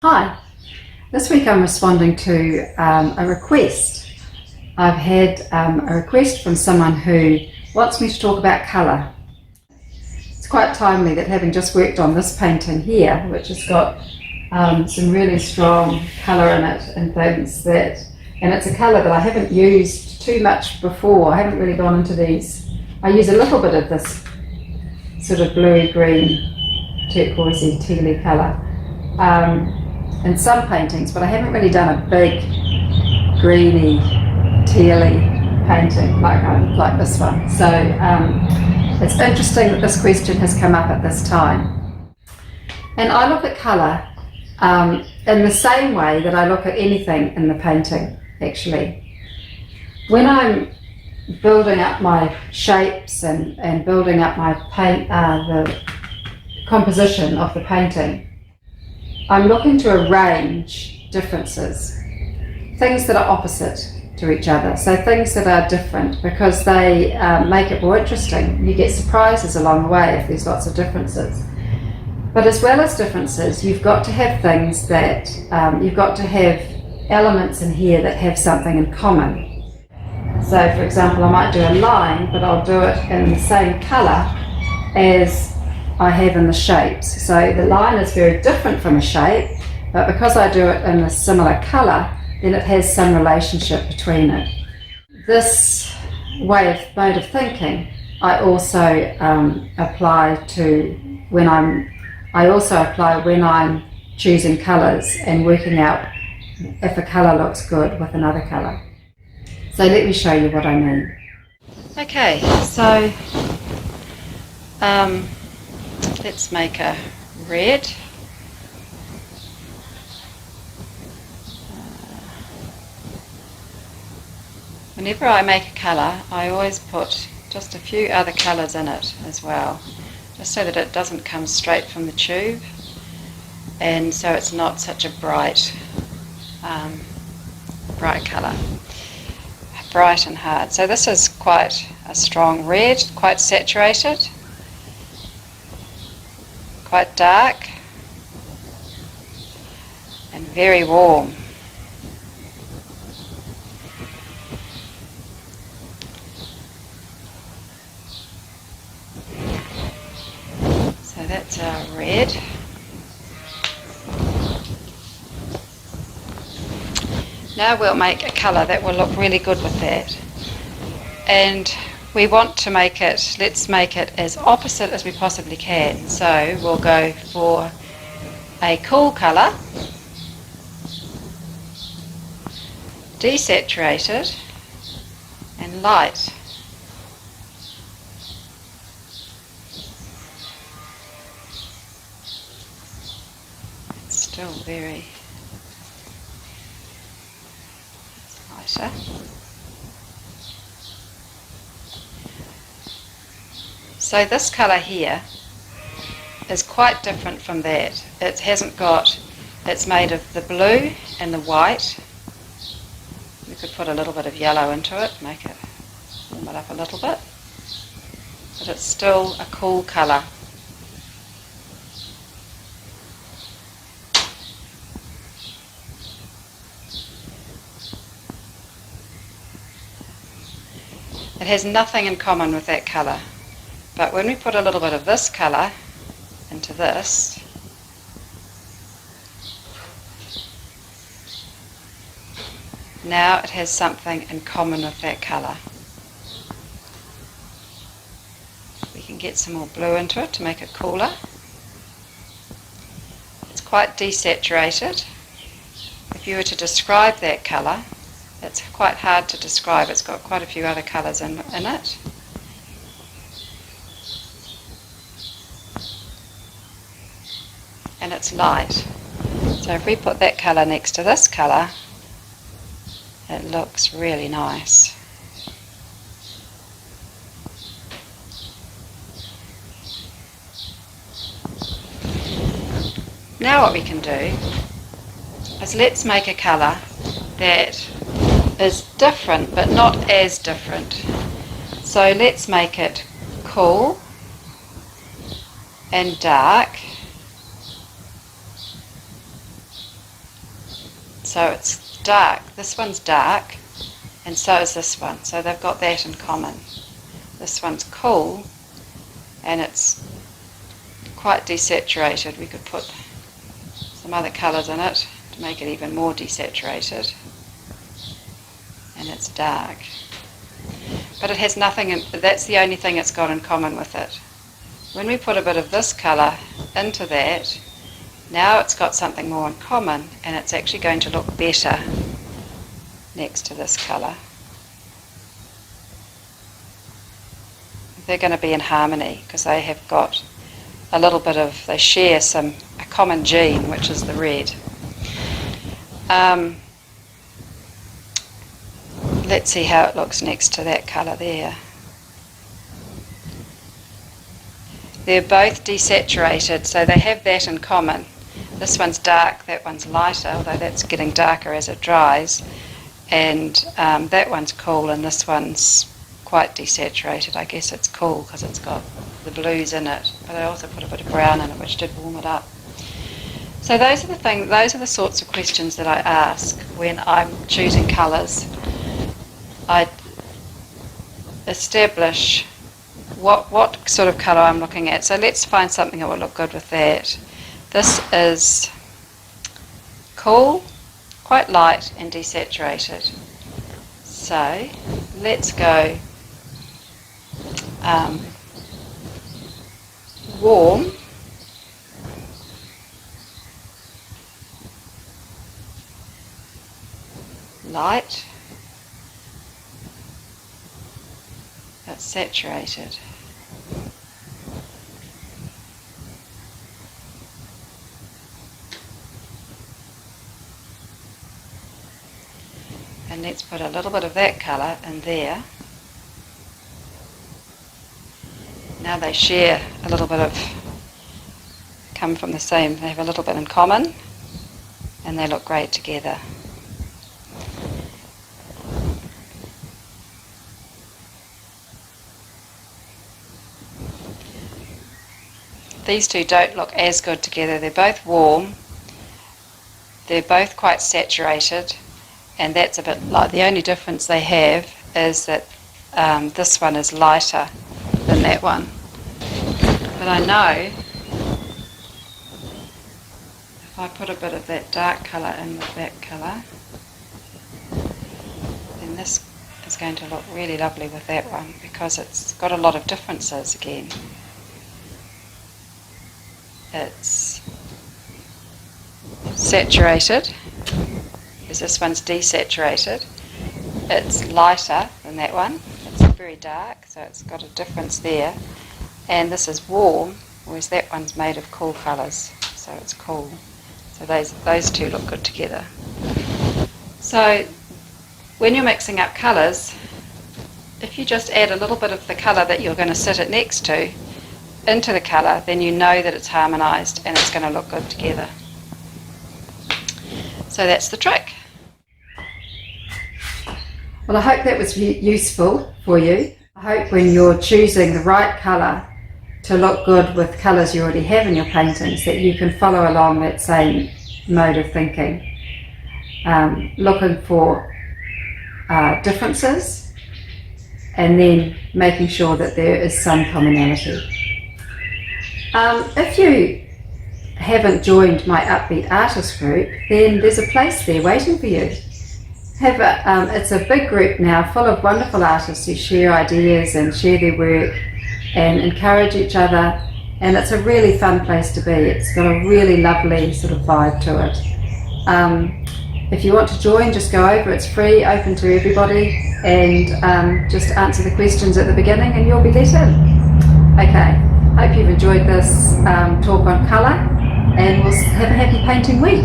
Hi, this week I'm responding to a request. I've had a request from someone who wants me to talk about colour. It's quite timely that, having just worked on this painting here, which has got some really strong colour in it and things, and it's a colour that I haven't used too much before. I haven't really gone into these. I use a little bit of this sort of bluey green, turquoisey, tealy colour in some paintings, but I haven't really done a big greeny, tealy painting like this one. So it's interesting that this question has come up at this time. And I look at colour in the same way that I look at anything in the painting, actually. When I'm building up my shapes and building up my the composition of the painting, I'm looking to arrange differences, things that are opposite to each other, so things that are different, because they make it more interesting. You get surprises along the way if there's lots of differences. But as well as differences, you've got to have things that, you've got to have elements in here that have something in common. So for example, I might do a line, but I'll do it in the same colour as I have in the shapes. So the line is very different from a shape, but because I do it in a similar colour, then it has some relationship between it. This mode of thinking I also apply when I'm choosing colours and working out if a colour looks good with another colour. So let me show you what I mean. Okay, so let's make a red. Whenever I make a colour, I always put just a few other colours in it as well, just so that it doesn't come straight from the tube, and so it's not such a bright colour, bright and hard. So this is quite a strong red, quite saturated, quite dark, and very warm. So that's our red. Now we'll make a colour that will look really good with that. And we want to let's make it as opposite as we possibly can. So we'll go for a cool colour, desaturated, and light. It's still very lighter. So this colour here is quite different from that. It's made of the blue and the white. We could put a little bit of yellow into it, make it warm it up a little bit. But it's still a cool colour. It has nothing in common with that colour. But when we put a little bit of this colour into this, now it has something in common with that colour. We can get some more blue into it to make it cooler. It's quite desaturated. If you were to describe that colour, it's quite hard to describe. It's got quite a few other colours in it. And it's light. So if we put that colour next to this colour, it looks really nice. Now what we can do is let's make a colour that is different but not as different. So let's make it cool and dark So it's dark. This one's dark, and so is this one. So they've got that in common. This one's cool, and it's quite desaturated. We could put some other colours in it to make it even more desaturated. And it's dark. But it has nothing, that's the only thing it's got in common with it. When we put a bit of this colour into that, now it's got something more in common, and it's actually going to look better next to this colour. They're going to be in harmony because they have got a little bit of, they share a common gene, which is the red. Let's see how it looks next to that colour there. They're both desaturated, so they have that in common. This one's dark, that one's lighter, although that's getting darker as it dries. And that one's cool, and this one's quite desaturated. I guess it's cool because it's got the blues in it, but I also put a bit of brown in it, which did warm it up. So those are the sorts of questions that I ask when I'm choosing colours. I establish what sort of colour I'm looking at. So let's find something that will look good with that. This is cool, quite light and desaturated. So let's go warm, light, but saturated. And let's put a little bit of that colour in there. Now they share a little bit of, come from the same, they have a little bit in common, and they look great together. These two don't look as good together. They're both warm, they're both quite saturated, and that's a bit like, the only difference they have is that this one is lighter than that one. But I know if I put a bit of that dark colour in with that colour, then this is going to look really lovely with that one, because it's got a lot of differences again. It's saturated, because this one's desaturated. It's lighter than that one. It's very dark, so it's got a difference there. And this is warm, whereas that one's made of cool colours, so it's cool. So those two look good together. So when you're mixing up colours, if you just add a little bit of the colour that you're going to sit it next to into the colour, then you know that it's harmonised and it's going to look good together. So that's the trick. Well, I hope that was useful for you. I hope when you're choosing the right colour to look good with colours you already have in your paintings, that you can follow along that same mode of thinking, looking for differences and then making sure that there is some commonality. If you haven't joined my Upbeat Artist group, then there's a place there waiting for you. It's a big group now full of wonderful artists who share ideas and share their work and encourage each other, and it's a really fun place to be. It's got a really lovely sort of vibe to it. If you want to join, just go over. It's free, open to everybody, and just answer the questions at the beginning and you'll be let in. Okay, hope you've enjoyed this talk on colour, and we'll have a happy painting week.